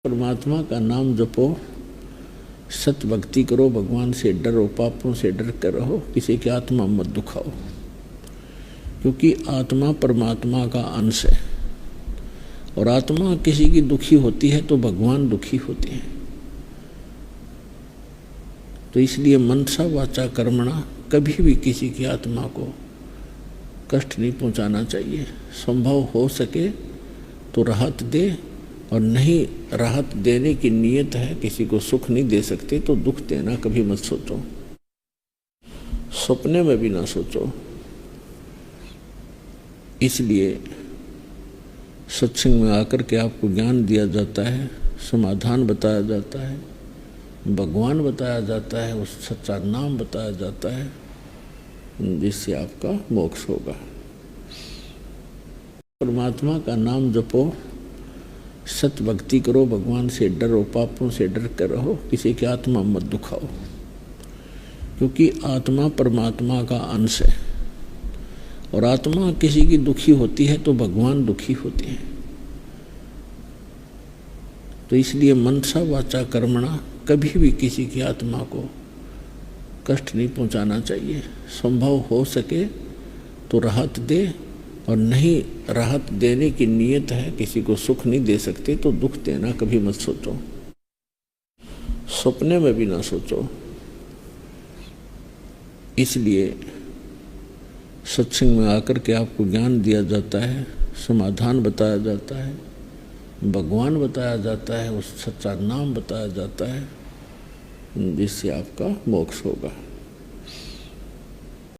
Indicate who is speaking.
Speaker 1: परमात्मा का नाम जपो, सत भक्ति करो, भगवान से डरो, पापों से डर कर रहो, किसी की आत्मा मत दुखाओ, क्योंकि आत्मा परमात्मा का अंश है और आत्मा किसी की दुखी होती है तो भगवान दुखी होते हैं। तो इसलिए मनसा वाचा कर्मणा कभी भी किसी की आत्मा को कष्ट नहीं पहुंचाना चाहिए। संभव हो सके तो राहत दे, और नहीं राहत देने की नीयत है, किसी को सुख नहीं दे सकते तो दुख देना कभी मत सोचो, सपने में भी ना सोचो। इसलिए सत्संग में आकर के आपको ज्ञान दिया जाता है, समाधान बताया जाता है, भगवान बताया जाता है, उस सच्चा नाम बताया जाता है, जिससे आपका मोक्ष होगा। परमात्मा का नाम जपो, सत भक्ति करो, भगवान से डरो, पापों से डर कर रहो, किसी की आत्मा मत दुखाओ, क्योंकि आत्मा परमात्मा का अंश है और आत्मा किसी की दुखी होती है तो भगवान दुखी होते हैं। तो इसलिए मनसा वाचा कर्मणा कभी भी किसी की आत्मा को कष्ट नहीं पहुंचाना चाहिए। संभव हो सके तो राहत दे, और नहीं राहत देने की नीयत है, किसी को सुख नहीं दे सकते तो दुख देना कभी मत सोचो, सपने में भी ना सोचो। इसलिए सत्संग में आकर के आपको ज्ञान दिया जाता है, समाधान बताया जाता है, भगवान बताया जाता है, उस सच्चा नाम बताया जाता है, जिससे आपका मोक्ष होगा।